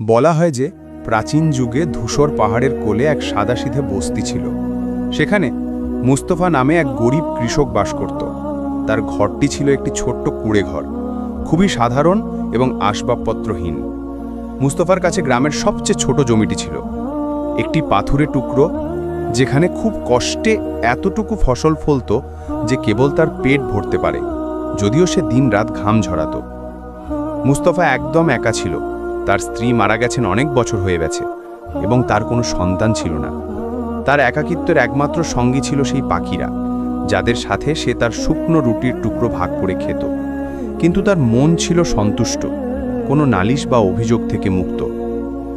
বলা হয় যে প্রাচীন যুগে ধূসর পাহাড়ের কোলে এক সাদাসিধে বস্তি ছিল। সেখানে মুস্তফা নামে এক গরিব কৃষক বাস করত। তার ঘরটি ছিল একটি ছোট্ট কুঁড়ে ঘর, খুবই সাধারণ এবং আসবাবপত্রহীন। মুস্তফার কাছে গ্রামের সবচেয়ে ছোট জমিটি ছিল, একটি পাথুরে টুকরো, যেখানে খুব কষ্টে এতটুকু ফসল ফলত যে কেবল তার পেট ভরতে পারে, যদিও সে দিনরাত ঘাম ঝরাত। মুস্তফা একদম একা ছিল। তার স্ত্রী মারা গেছেন অনেক বছর হয়ে গেছে এবং তার কোনো সন্তান ছিল না। তার একাকিত্বের একমাত্র সঙ্গী ছিল সেই পাখিরা, যাদের সাথে সে তার শুকনো রুটির টুকরো ভাগ করে খেত। কিন্তু তার মন ছিল সন্তুষ্ট, কোনো নালিশ বা অভিযোগ থেকে মুক্ত।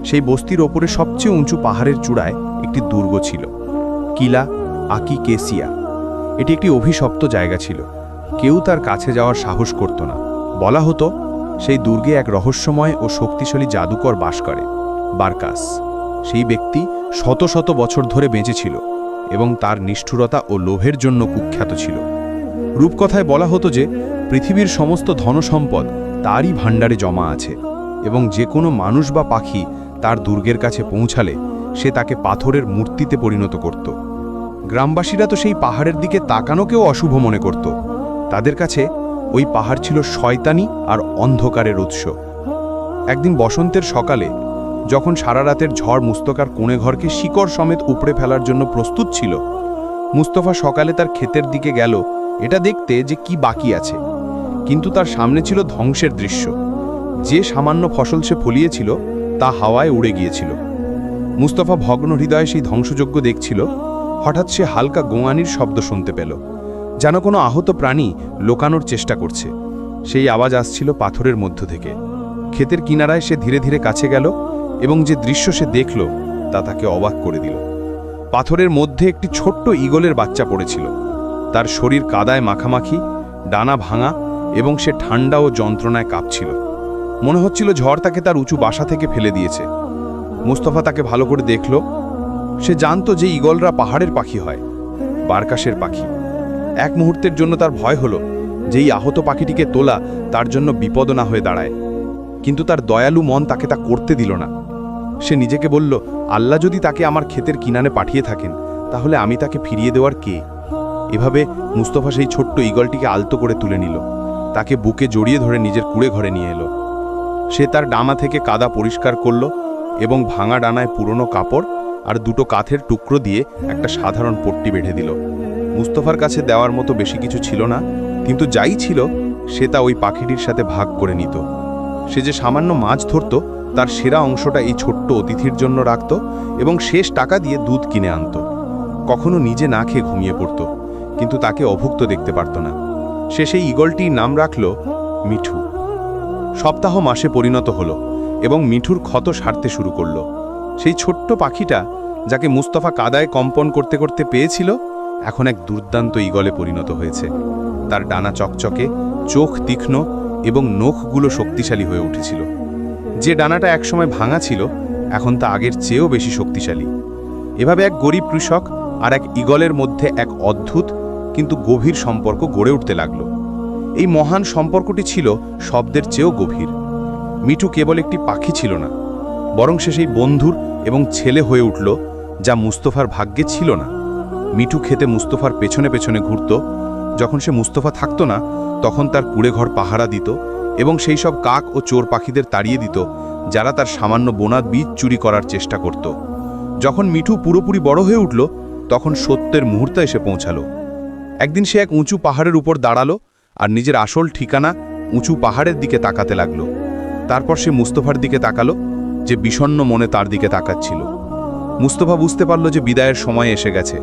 সেই বস্তির ওপরে সবচেয়ে উঁচু পাহাড়ের চূড়ায় একটি দুর্গ ছিল, কিলা আকি কেসিয়া। এটি একটি অভিশপ্ত জায়গা ছিল, কেউ তার কাছে যাওয়ার সাহস করত না। বলা হতো সেই দুর্গে এক রহস্যময় ও শক্তিশালী জাদুকর বাস করে, বারকাস। সেই ব্যক্তি শত শত বছর ধরে বেঁচে ছিল এবং তার নিষ্ঠুরতা ও লোভের জন্য কুখ্যাত ছিল। রূপকথায় বলা হতো যে পৃথিবীর সমস্ত ধনসম্পদ তারই ভাণ্ডারে জমা আছে এবং যে কোনো মানুষ বা পাখি তার দুর্গের কাছে পৌঁছালে সে তাকে পাথরের মূর্তিতে পরিণত করত। গ্রামবাসীরা তো সেই পাহাড়ের দিকে তাকানোকেও অশুভ মনে করত। তাদের কাছে ওই পাহাড় ছিল শয়তানি আর অন্ধকারের উৎস। একদিন বসন্তের সকালে, যখন সারা রাতের ঝড় মুস্তফার কোণে ঘরকে শিকড় সমেত উপড়ে ফেলার জন্য প্রস্তুত ছিল, মুস্তফা সকালে তার ক্ষেতের দিকে গেল এটা দেখতে যে কি বাকি আছে। কিন্তু তার সামনে ছিল ধ্বংসের দৃশ্য। যে সামান্য ফসল সে ফলিয়েছিল তা হাওয়ায় উড়ে গিয়েছিল। মুস্তফা ভগ্ন হৃদয়ে সেই ধ্বংসযজ্ঞ দেখছিল। হঠাৎ সে হালকা গোঙানির শব্দ শুনতে পেল, যেন কোনো আহত প্রাণী লোকানোর চেষ্টা করছে। সেই আওয়াজ আসছিল পাথরের মধ্য থেকে। ক্ষেতের কিনারায় সে ধীরে ধীরে কাছে গেল এবং যে দৃশ্য সে দেখল তা তাকে অবাক করে দিল। পাথরের মধ্যে একটি ছোট্ট ঈগলের বাচ্চা পড়েছিল। তার শরীর কাদায় মাখামাখি, ডানা ভাঙা এবং সে ঠান্ডা ও যন্ত্রণায় কাঁপছিল। মনে হচ্ছিল ঝড় তাকে তার উঁচু বাসা থেকে ফেলে দিয়েছে। মুস্তফা তাকে ভালো করে দেখল। সে জানত যে ঈগলরা পাহাড়ের পাখি হয়, বারকাসের পাখি। এক মুহূর্তের জন্য তার ভয় হলো যে এই আহত পাখিটিকে তোলা তার জন্য বিপদ না হয়ে দাঁড়ায়। কিন্তু তার দয়ালু মন তাকে তা করতে দিল না। সে নিজেকে বলল, আল্লাহ যদি তাকে আমার ক্ষেতের কিনারে পাঠিয়ে থাকেন, তাহলে আমি তাকে ফিরিয়ে দেওয়ার কে? এভাবে মুস্তফা সেই ছোট্ট ঈগলটিকে আলতো করে তুলে নিল, তাকে বুকে জড়িয়ে ধরে নিজের কুঁড়ে ঘরে নিয়ে এলো। সে তার ডানা থেকে কাদা পরিষ্কার করল এবং ভাঙা ডানায় পুরনো কাপড় আর দুটো কাঠের টুকরো দিয়ে একটা সাধারণ পট্টি বেঁধে দিল। মুস্তফার কাছে দেওয়ার মতো বেশি কিছু ছিল না, কিন্তু যাই ছিল সে তা ওই পাখিটির সাথে ভাগ করে নিত। সে যে সামান্য মাছ ধরত তার সেরা অংশটা এই ছোট্ট অতিথির জন্য রাখত এবং শেষ টাকা দিয়ে দুধ কিনে আনত। কখনো নিজে না খেয়ে ঘুমিয়ে পড়ত, কিন্তু তাকে অভুক্ত দেখতে পারত না। সে সেই ঈগলটির নাম রাখল মিঠু। সপ্তাহ মাসে পরিণত হলো এবং মিঠুর ক্ষত সারতে শুরু করল। সেই ছোট্ট পাখিটা, যাকে মুস্তফা কাদায় কম্পন করতে করতে পেয়েছিল, এখন এক দুর্দান্ত ঈগলে পরিণত হয়েছে। তার ডানা চকচকে, চোখ তীক্ষ্ণ এবং নখগুলো শক্তিশালী হয়ে উঠেছিল। যে ডানাটা একসময় ভাঙা ছিল, এখন তা আগের চেয়েও বেশি শক্তিশালী। এভাবে এক গরিব কৃষক আর এক ঈগলের মধ্যে এক অদ্ভুত কিন্তু গভীর সম্পর্ক গড়ে উঠতে লাগলো। এই মহান সম্পর্কটি ছিল শব্দের চেয়েও গভীর। মিঠু কেবল একটি পাখি ছিল না, বরং সে সেই বন্ধুর এবং ছেলে হয়ে উঠল, যা মুস্তফার ভাগ্যে ছিল না। মিঠু খেতে মুস্তফার পেছনে পেছনে ঘুরত। যখন সে মুস্তফা থাকতো না, তখন তার কুঁড়েঘর পাহারা দিত এবং সেই সব কাক ও চোর পাখিদের তাড়িয়ে দিত যারা তার সামান্য বোনা বীজ চুরি করার চেষ্টা করত। যখন মিঠু পুরোপুরি বড় হয়ে উঠল, তখন সত্যের মুহূর্ত এসে পৌঁছালো। একদিন সে এক উঁচু পাহাড়ের উপর দাঁড়ালো আর নিজের আসল ঠিকানা উঁচু পাহাড়ের দিকে তাকাতে লাগলো। তারপর সে মুস্তফার দিকে তাকালো, যে বিষণ্ণ মনে তার দিকে তাকাচ্ছিল। মুস্তফা বুঝতে পারল যে বিদায়ের সময় এসে গেছে।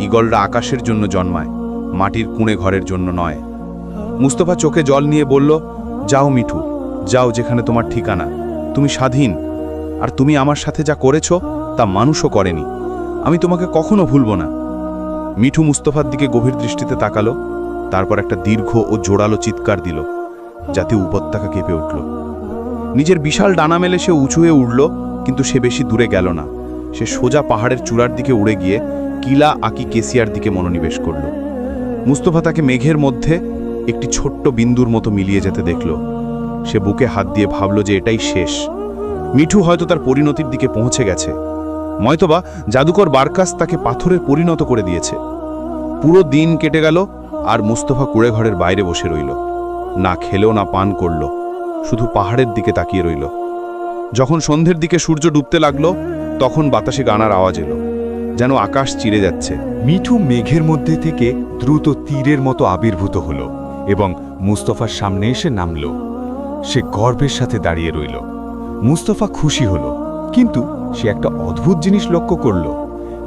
ঈগলরা আকাশের জন্য জন্মায়, মাটির কুঁড়ে ঘরের জন্য নয়। মুস্তফা চোখে জল নিয়ে বলল, যাও মিঠু, যাও যেখানে তোমার ঠিকানা। তুমি স্বাধীন, আর তুমি আমার সাথে যা করেছ তা মানুষও করেনি। আমি তোমাকে কখনো ভুলব না। মিঠু মুস্তফার দিকে গভীর দৃষ্টিতে তাকালো, তারপর একটা দীর্ঘ ও জোরালো চিৎকার দিল, যাতে উপত্যকা কেঁপে উঠল। নিজের বিশাল ডানা মেলে সে উঁচু হয়ে উঠল, কিন্তু সে বেশি দূরে গেল না। সে সোজা পাহাড়ের চূড়ার দিকে উড়ে গিয়ে কিলা আকি কেসিয়ার দিকে মনোনিবেশ করল। মুস্তফা তাকে মেঘের মধ্যে একটি ছোট্ট বিন্দুর মতো মিলিয়ে যেতে দেখল। সে বুকে হাত দিয়ে ভাবল যে এটাই শেষ। মিঠু হয়তো তার পরিণতির দিকে পৌঁছে গেছে, নয়তোবা জাদুকর বারকাস তাকে পাথরে পরিণত করে দিয়েছে। পুরো দিন কেটে গেল, আর মুস্তফা কুঁড়েঘরের বাইরে বসে রইল। না খেলো না পান করল, শুধু পাহাড়ের দিকে তাকিয়ে রইল। যখন সন্ধ্যের দিকে সূর্য ডুবতে লাগলো, তখন বাতাসে গানার আওয়াজ এলো, যেন আকাশ চিরে যাচ্ছে। মিঠু মেঘের মধ্যে থেকে দ্রুত তীরের মতো আবির্ভূত হলো এবং মুস্তফার সামনে এসে নামল। সে গর্বের সাথে দাঁড়িয়ে রইল। মুস্তফা খুশি হলো, কিন্তু সে একটা অদ্ভুত জিনিস লক্ষ্য করল।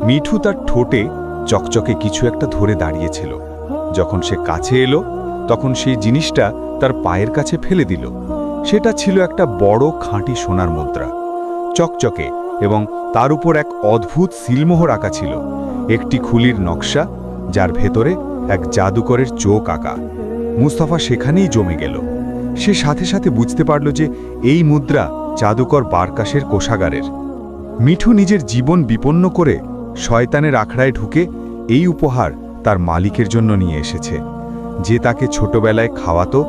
মিঠু তার ঠোঁটে চকচকে কিছু একটা ধরে দাঁড়িয়েছিল। যখন সে কাছে এলো, তখন সেই জিনিসটা তার পায়ের কাছে ফেলে দিল। সেটা ছিল একটা বড় খাঁটি সোনার মুদ্রা, চকচকে, এবং তার উপর এক অদ্ভুত সিলমোহর আঁকা ছিল, একটি খুলির নকশা, যার ভেতরে এক জাদুকরের চোখ আঁকা। মুস্তফা সেখানেই জমে গেল। সে সাথে সাথে বুঝতে পারল যে এই মুদ্রা জাদুকর বারকাসের কোষাগারের। মিঠু নিজের জীবন বিপন্ন করে শয়তানের আখড়ায় ঢুকে এই উপহার তার মালিকের জন্য নিয়ে এসেছে, যে তাকে ছোটবেলায় খাওয়াতো।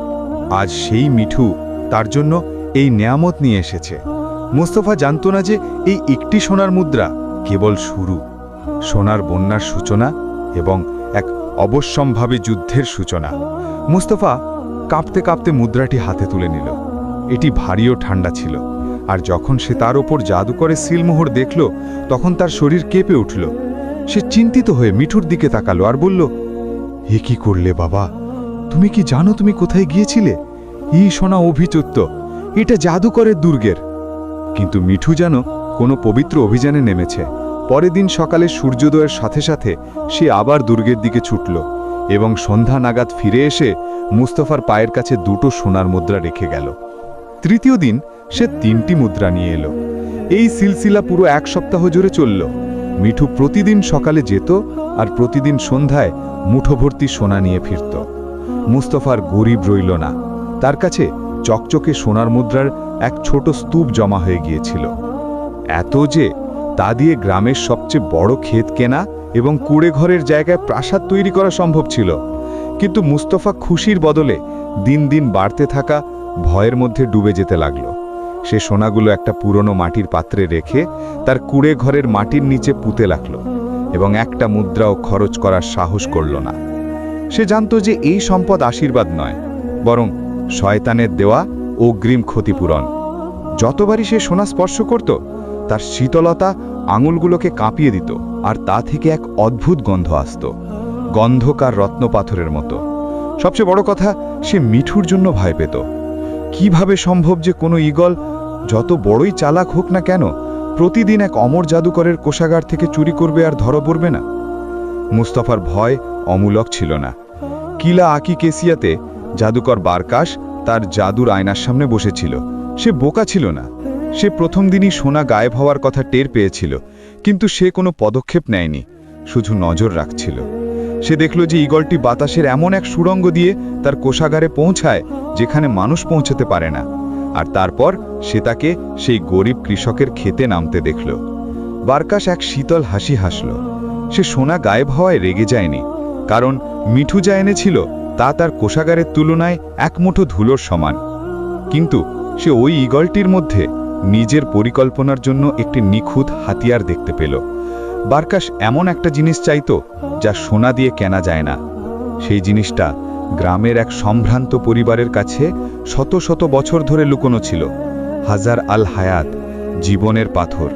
আজ সেই মিঠু তার জন্য এই নেয়ামত নিয়ে এসেছে। মুস্তফা জানত না যে এই একটি সোনার মুদ্রা কেবল শুরু, সোনার বন্যার সূচনা এবং এক অবশ্যম্ভাবী যুদ্ধের সূচনা। মুস্তফা কাঁপতে কাঁপতে মুদ্রাটি হাতে তুলে নিল। এটি ভারী ও ঠান্ডা ছিল, আর যখন সে তার ওপর জাদুকরের সিলমোহর দেখল, তখন তার শরীর কেঁপে উঠল। সে চিন্তিত হয়ে মিঠুর দিকে তাকালো আর বলল, হে কি করলে বাবা? তুমি কি জানো তুমি কোথায় গিয়েছিলে? এই সোনা অভিচত্ব, এটা জাদুকরের দুর্গের। কিন্তু মিঠু যেন কোনো পবিত্র অভিযানে নেমেছে। পরের দিন সকালে সূর্যোদয়ের সাথে সাথে সে আবার দুর্গের দিকে ছুটল এবং সন্ধ্যা নাগাদ ফিরে এসে মুস্তফার পায়ের কাছে দুটো সোনার মুদ্রা রেখে গেল। তৃতীয় দিন সে 3টি মুদ্রা নিয়ে এলো। এই সিলসিলা পুরো 1 সপ্তাহ জুড়ে চলল। মিঠু প্রতিদিন সকালে যেত আর প্রতিদিন সন্ধ্যায় মুঠোভর্তি সোনা নিয়ে ফিরত। মুস্তফার গরিব রইল না। তার কাছে চকচকে সোনার মুদ্রার এক ছোট স্তূপ জমা হয়ে গিয়েছিল, এত যে তা দিয়ে গ্রামের সবচেয়ে বড় ক্ষেত কেনা এবং কুঁড়েঘরের জায়গায় প্রাসাদ তৈরি করা সম্ভব ছিল। কিন্তু মুস্তফা খুশির বদলে দিন দিন বাড়তে থাকা ভয়ের মধ্যে ডুবে যেতে লাগল। সে সোনাগুলো একটা পুরনো মাটির পাত্রে রেখে তার কুঁড়েঘরের মাটির নিচে পুঁতে লাগল এবং একটা মুদ্রাও খরচ করার সাহস করল না। সে জানত যে এই সম্পদ আশীর্বাদ নয়, বরং শয়তানের দেওয়া অগ্রিম ক্ষতিপূরণ। যতবারই সে সোনা স্পর্শ করত, তার শীতলতা আঙুলগুলোকে কাঁপিয়ে দিত, আর তা থেকে এক অদ্ভুত গন্ধ আসত, গন্ধকার রত্নপাথরের মতো। সবচেয়ে বড় কথা, সে মিঠুর জন্য ভয় পেত। কিভাবে সম্ভব যে কোনো ঈগল, যত বড়ই চালাক হোক না কেন, প্রতিদিন এক অমর জাদুকরের কোষাগার থেকে চুরি করবে আর ধরা পড়বে না? মুস্তফার ভয় অমূলক ছিল না। কিলা আকি কেসিয়াতে জাদুকর বারকাস তার জাদুর আয়নার সামনে বসেছিল। সে বোকা ছিল না। সে প্রথম দিনই সোনা গায়েব হওয়ার কথা টের পেয়েছিল, কিন্তু সে কোনো পদক্ষেপ নেয়নি, শুধু নজর রাখছিল। সে দেখল যে ঈগলটি বাতাসের এমন এক সুড়ঙ্গ দিয়ে তার কোষাগারে পৌঁছায় যেখানে মানুষ পৌঁছাতে পারে না। আর তারপর সে তাকে সেই গরিব কৃষকের খেতে নামতে দেখল। বারকাস এক শীতল হাসি হাসল। সে সোনা গায়েব হওয়ায় রেগে যায়নি, কারণ মিঠু যা এনেছিল তা তার কোষাগারের তুলনায় এক মুঠো ধুলোর সমান। কিন্তু সে ওই ঈগলটির মধ্যে নিজের পরিকল্পনার জন্য একটি নিখুঁত হাতিয়ার দেখতে পেল। বারকাস এমন একটা জিনিস চাইত যা সোনা দিয়ে কেনা যায় না। সেই জিনিসটা গ্রামের এক সম্ভ্রান্ত পরিবারের কাছে শত শত বছর ধরে লুকোনো ছিল। হাজার আল হায়াত, জীবনের পাথর।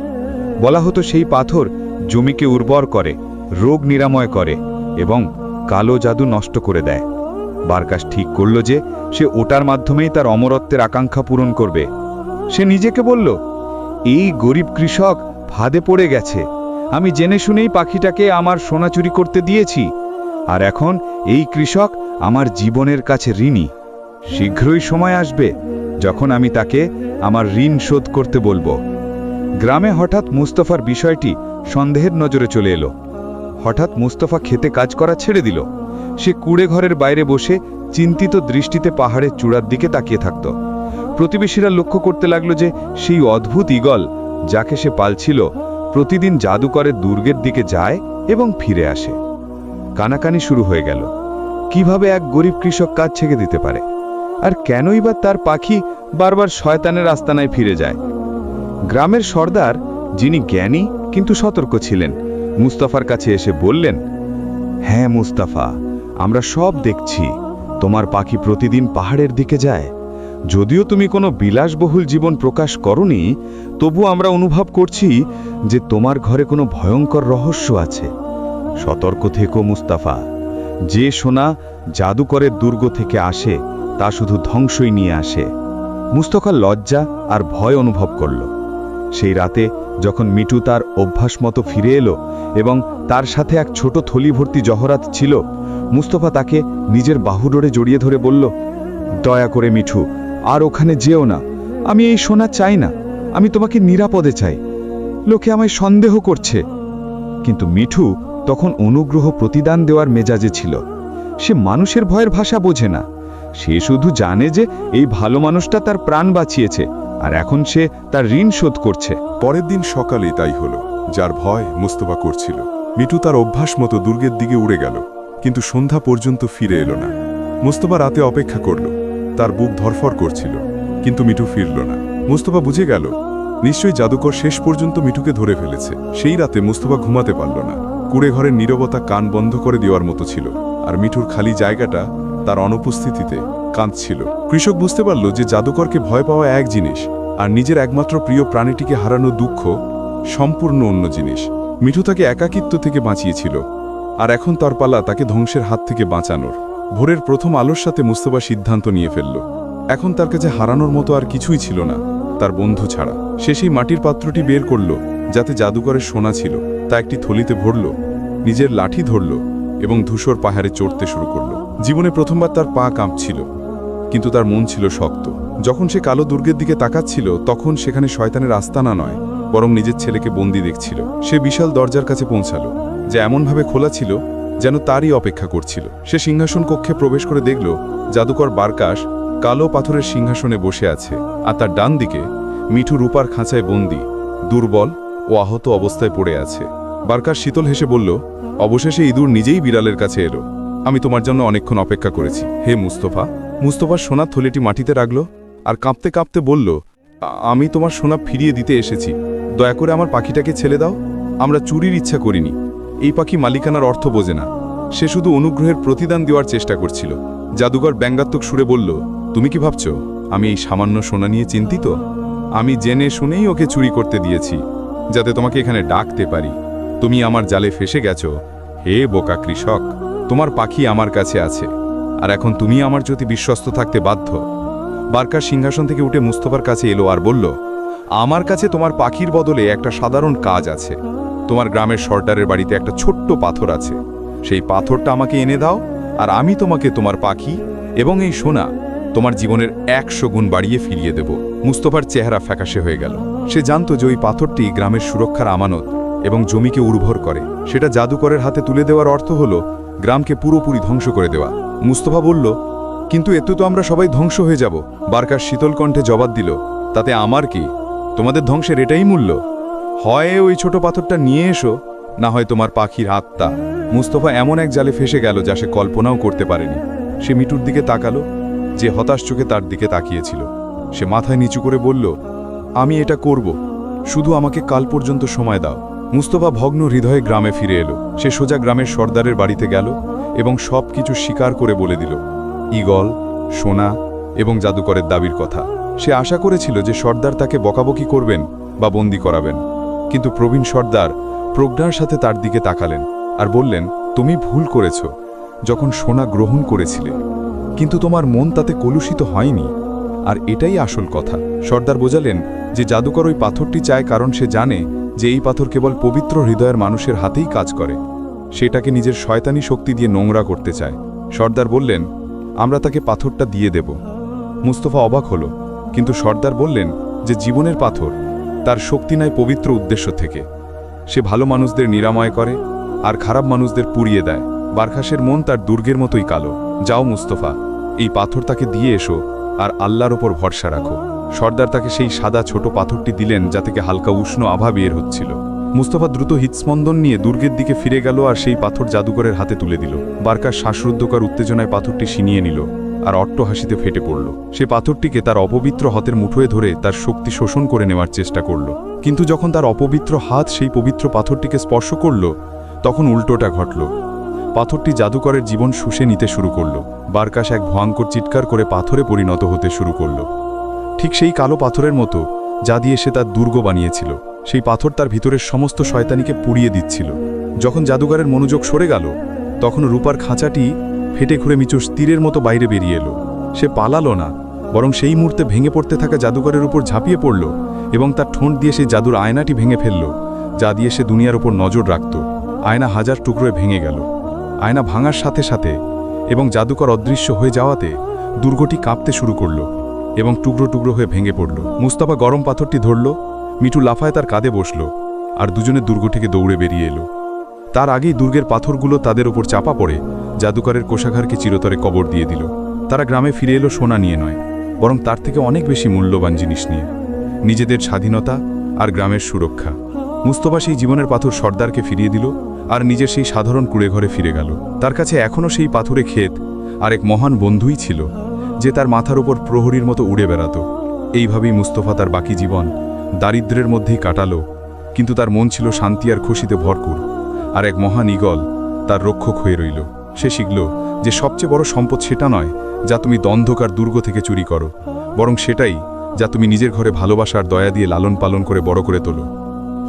বলা হতো সেই পাথর জমিকে উর্বর করে, রোগ নিরাময় করে এবং কালো জাদু নষ্ট করে দেয়। বারকাস ঠিক করল যে সে ওটার মাধ্যমেই তার অমরত্বের আকাঙ্ক্ষা পূরণ করবে। সে নিজেকে বলল, এই গরিব কৃষক ফাঁদে পড়ে গেছে। আমি জেনে শুনেই পাখিটাকে আমার সোনা চুরি করতে দিয়েছি, আর এখন এই কৃষক আমার জীবনের কাছে ঋণী। শীঘ্রই সময় আসবে যখন আমি তাকে আমার ঋণ শোধ করতে বলবো। গ্রামে হঠাৎ মুস্তফার বিষয়টি সন্দেহের নজরে চলে এলো। হঠাৎ মুস্তফা খেতে কাজ করা ছেড়ে দিল। সে কুঁড়েঘরের বাইরে বসে চিন্তিত দৃষ্টিতে পাহাড়ের চূড়ার দিকে তাকিয়ে থাকত। প্রতিবেশীরা লক্ষ্য করতে লাগলো যে সেই অদ্ভুত ঈগল, যাকে সে পালছিল, প্রতিদিন জাদুকরের দুর্গের দিকে যায় এবং ফিরে আসে। কানাকানি শুরু হয়ে গেল। কিভাবে এক গরিব কৃষক কাজ ছেড়ে দিতে পারে, আর কেনই বা তার পাখি বারবার শয়তানের আস্তানায় ফিরে যায়? গ্রামের সর্দার, যিনি জ্ঞানী কিন্তু সতর্ক ছিলেন, মুস্তাফার কাছে এসে বললেন, হ্যাঁ মুস্তাফা, আমরা সব দেখছি। তোমার পাখি প্রতিদিন পাহাড়ের দিকে যায়। যদিও তুমি কোনো বিলাসবহুল জীবন প্রকাশ করনি, তবু আমরা অনুভব করছি যে তোমার ঘরে কোনো ভয়ঙ্কর রহস্য আছে। সতর্ক থেকো মুস্তাফা। যে সোনা জাদুকরের দুর্গ থেকে আসে তা শুধু ধ্বংসই নিয়ে আসে। মুস্তাফা লজ্জা আর ভয় অনুভব করল। সেই রাতে যখন মিঠু তার অভ্যাস মতো ফিরে এলো এবং তার সাথে এক ছোট থলি ভর্তি জহরাত ছিল, মুস্তাফা তাকে নিজের বাহুডোরে জড়িয়ে ধরে বলল, দয়া করে মিঠু, আর ওখানে যেও না। আমি এই সোনা চাই না। আমি তোমাকে নিরাপদে চাই। লোকে আমায় সন্দেহ করছে। কিন্তু মিঠু তখন অনুগ্রহ প্রতিদান দেওয়ার মেজাজে ছিল। সে মানুষের ভয়ের ভাষা বোঝে না। সে শুধু জানে যে এই ভালো মানুষটা তার প্রাণ বাঁচিয়েছে, আর এখন সে তার ঋণ শোধ করছে। পরের দিন সকালেই তাই হলো। যার ভয় মুস্তাফা করছিল, মিঠু তার অভ্যাস মতো দুর্গের দিকে উড়ে গেল, কিন্তু সন্ধ্যা পর্যন্ত ফিরে এলো না। মুস্তাফা রাতে অপেক্ষা করল। তার বুক ধরফর করছিল, কিন্তু মিঠু ফিরল না। মুস্তাফা বুঝে গেল নিশ্চয়ই জাদুকর শেষ পর্যন্ত মিঠুকে ধরে ফেলেছে। সেই রাতে মুস্তাফা ঘুমাতে পারল না। কুড়ে ঘরের নীরবতা কান বন্ধ করে দেওয়ার মতো ছিল, আর মিঠুর খালি জায়গাটা তার অনুপস্থিতিতে কাঁদছিল। কৃষক বুঝতে পারল যে জাদুকরকে ভয় পাওয়া এক জিনিস, আর নিজের একমাত্র প্রিয় প্রাণীটিকে হারানো দুঃখ সম্পূর্ণ অন্য জিনিস। মিঠু তাকে একাকিত্ব থেকে বাঁচিয়েছিল, আর এখন তার পালা তাকে ধ্বংসের হাত থেকে বাঁচানোর। ভোরের প্রথম আলোর সাথে মুস্তাফা সিদ্ধান্ত নিয়ে ফেলল। এখন তার কাছে হারানোর মতো আর কিছুই ছিল না, তার বন্ধু ছাড়া। সে সেই মাটির পাত্রটি বের করল যাতে জাদুকরের সোনা ছিল, তা একটি থলিতে ভরল, নিজের লাঠি ধরল এবং ধূসর পাহাড়ে চড়তে শুরু করল। জীবনে প্রথমবার তার পা কাঁপছিল, কিন্তু তার মন ছিল শক্ত। যখন সে কালো দুর্গের দিকে তাকাচ্ছিল, তখন সেখানে শয়তানের আস্তানা নয়, বরং নিজের ছেলেকে বন্দি দেখছিল। সে বিশাল দরজার কাছে পৌঁছালো, যা এমনভাবে খোলা ছিল যেন তারই অপেক্ষা করছিল। সে সিংহাসন কক্ষে প্রবেশ করে দেখল জাদুকর বারকাশ কালো পাথরের সিংহাসনে বসে আছে, আর তার ডান দিকে মিঠু রূপার খাঁচায় বন্দি, দুর্বল ও আহত অবস্থায় পড়ে আছে। বারকাশ শীতল হেসে বলল, অবশেষে ইঁদুর নিজেই বিড়ালের কাছে এলো। আমি তোমার জন্য অনেকক্ষণ অপেক্ষা করেছি, হে মুস্তাফা। মুস্তাফার সোনার থলিটি মাটিতে রাখল আর কাঁপতে কাঁপতে বলল, আমি তোমার সোনা ফিরিয়ে দিতে এসেছি। দয়া করে আমার পাখিটাকে ছেড়ে দাও। আমরা চুরির ইচ্ছা করিনি। এই পাখি মালিকানার অর্থ বোঝে না। সে শুধু অনুগ্রহের প্রতিদান দেওয়ার চেষ্টা করছিল। জাদুঘর ব্যঙ্গাত্মক সুরে বলল, তুমি কি ভাবছ আমি এই সামান্য সোনা নিয়ে চিন্তিত? আমি জেনে শুনেই ওকে চুরি করতে দিয়েছি, যাতে তোমাকে এখানে ডাকতে পারি। তুমি আমার জালে ফেসে গেছো, হে বোকা কৃষক। তোমার পাখি আমার কাছে আছে, আর এখন তুমি আমার প্রতি বিশ্বস্ত থাকতে বাধ্য। বারকার সিংহাসন থেকে উঠে মুস্তাফার কাছে এলো আর বলল, আমার কাছে তোমার পাখির বদলে একটা সাধারণ কাজ আছে। তোমার গ্রামের সর্দারের বাড়িতে একটা ছোট্ট পাথর আছে। সেই পাথরটা আমাকে এনে দাও, আর আমি তোমাকে তোমার পাখি এবং এই সোনা তোমার জীবনের 100 গুণ বাড়িয়ে ফিরিয়ে দেব। মুস্তাফার চেহারা ফ্যাকাশে হয়ে গেল। সে জানত যে ওই পাথরটি গ্রামের সুরক্ষার আমানত এবং জমিকে উর্বর করে। সেটা জাদুকরের হাতে তুলে দেওয়ার অর্থ হলো গ্রামকে পুরোপুরি ধ্বংস করে দেওয়া। মুস্তাফা বলল, কিন্তু এতে তো আমরা সবাই ধ্বংস হয়ে যাব। বারকার শীতল কণ্ঠে জবাব দিল, তাতে আমার কি? তোমাদের ধ্বংসের এটাই মূল্য। হয় ওই ছোট পাথরটা নিয়ে এসো, না হয় তোমার পাখির আত্মা। মুস্তাফা এমন এক জালে ফেসে গেল যা সে কল্পনাও করতে পারেনি। সে মিঠুর দিকে তাকালো, যে হতাশ চোখে তার দিকে তাকিয়েছিল। সে মাথায় নিচু করে বলল, আমি এটা করব, শুধু আমাকে কাল পর্যন্ত সময় দাও। মুস্তাফা ভগ্ন হৃদয়ে গ্রামে ফিরে এলো। সে সোজা গ্রামের সর্দারের বাড়িতে গেল এবং সব কিছু স্বীকার করে বলে দিল, ঈগল, সোনা এবং জাদুকরের দাবির কথা। সে আশা করেছিল যে সর্দার তাকে বকাবকি করবেন বা বন্দি করাবেন, কিন্তু প্রবীণ সর্দার প্রজ্ঞার সাথে তার দিকে তাকালেন আর বললেন, তুমি ভুল করেছ যখন সোনা গ্রহণ করেছিলে, কিন্তু তোমার মন তাতে কলুষিত হয়নি, আর এটাই আসল কথা। সর্দার বোঝালেন যে জাদুকর ওই পাথরটি চায় কারণ সে জানে যে এই পাথর কেবল পবিত্র হৃদয়ের মানুষের হাতেই কাজ করে। সেটাকে নিজের শয়তানি শক্তি দিয়ে নোংরা করতে চায়। সর্দার বললেন, আমরা তাকে পাথরটা দিয়ে দেব। মুস্তাফা অবাক হল, কিন্তু সর্দার বললেন যে জীবনের পাথর তার শক্তি নেয় পবিত্র উদ্দেশ্য থেকে। সে ভালো মানুষদের নিরাময় করে আর খারাপ মানুষদের পুড়িয়ে দেয়। বারখাসের মন তার দুর্গের মতোই কালো। যাও মুস্তাফা, এই পাথর তাকে দিয়ে এসো আর আল্লাহর ওপর ভরসা রাখো। সর্দার তাকে সেই সাদা ছোট পাথরটি দিলেন, যা থেকে হালকা উষ্ণ আভা বের হচ্ছিল। মুস্তাফা দ্রুত হৃৎস্পন্দন নিয়ে দুর্গের দিকে ফিরে গেল আর সেই পাথর জাদুকরের হাতে তুলে দিল। বারকাস শ্বাসরুদ্ধকর উত্তেজনায় পাথরটি ছিনিয়ে নিল আর অট্টহাসিতে ফেটে পড়ল। সে পাথরটিকে তার অপবিত্র হাতের মুঠোয় ধরে তার শক্তি শোষণ করে নেওয়ার চেষ্টা করল, কিন্তু যখন তার অপবিত্র হাত সেই পবিত্র পাথরটিকে স্পর্শ করল, তখন উল্টোটা ঘটল। পাথরটি জাদুকরের জীবন শুষে নিতে শুরু করল। বারকাস এক ভয়ঙ্কর চিৎকার করে পাথরে পরিণত হতে শুরু করল, ঠিক সেই কালো পাথরের মতো যা দিয়ে সে তার দুর্গ বানিয়েছিল। সেই পাথর তার ভিতরের সমস্ত শয়তানিকে পুড়িয়ে দিচ্ছিল। যখন জাদুকরের মনোযোগ সরে গেল, তখন রূপার খাঁচাটি ফেটে খুঁড়ে মিচুস তীরের মতো বাইরে বেরিয়ে এলো। সে পালালো না, বরং সেই মুহূর্তে ভেঙে পড়তে থাকা জাদুকরের উপর ঝাঁপিয়ে পড়ল এবং তার ঠোঁট দিয়ে সেই জাদুর আয়নাটি ভেঙে ফেলল, যা দিয়ে সে দুনিয়ার উপর নজর রাখত। আয়না হাজার টুকরোয় ভেঙে গেল। আয়না ভাঙার সাথে সাথে এবং জাদুকর অদৃশ্য হয়ে যাওয়াতে দুর্গটি কাঁপতে শুরু করল এবং টুকরো টুকরো হয়ে ভেঙে পড়ল। মুস্তাফা গরম পাথরটি ধরল, মিঠু লাফায় তার কাঁধে বসল আর দুজনে দুর্গ থেকে দৌড়ে বেরিয়ে এলো। তার আগেই দুর্গের পাথরগুলো তাদের ওপর চাপা পড়ে জাদুকরের কোষাগারকে চিরতরে কবর দিয়ে দিল। তারা গ্রামে ফিরে এলো সোনা নিয়ে নয়, বরং তার থেকে অনেক বেশি মূল্যবান জিনিস নিয়ে, নিজেদের স্বাধীনতা আর গ্রামের সুরক্ষা। মুস্তাফা সেই জীবনের পাথর সর্দারকে ফিরিয়ে দিল আর নিজের সেই সাধারণ কুড়েঘরে ফিরে গেল। তার কাছে এখনও সেই পাথুরে ক্ষেত আর এক মহান বন্ধুই ছিল, যে তার মাথার ওপর প্রহরীর মতো উড়ে বেড়াত। এইভাবেই মুস্তাফা তার বাকি জীবন দারিদ্র্যের মধ্যেই কাটালো, কিন্তু তার মন ছিল শান্তি আর খুশিতে ভরপুর। আর এক মহান ঈগল তার রক্ষক হয়ে রইল। সে শিখল যে সবচেয়ে বড় সম্পদ সেটা নয় যা তুমি অন্ধকার দুর্গ থেকে চুরি করো, বরং সেটাই যা তুমি নিজের ঘরে ভালোবাসার দয়া দিয়ে লালন পালন করে বড় করে তোলো,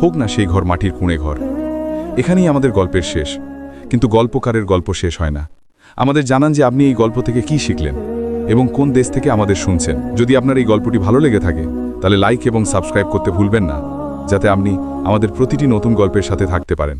হোক না সেই ঘর মাটির কুঁড়ে ঘর। এখানেই আমাদের গল্পের শেষ, কিন্তু গল্পকারের গল্প শেষ হয় না। আমাদের জানান যে আপনি এই গল্প থেকে কি শিখলেন এবং কোন দেশ থেকে আমাদের শুনছেন। যদি আপনার এই গল্পটি ভালো লেগে থাকে, তাহলে লাইক এবং সাবস্ক্রাইব করতে ভুলবেন না, যাতে আপনি আমাদের প্রতিটি নতুন গল্পের সাথে থাকতে পারেন।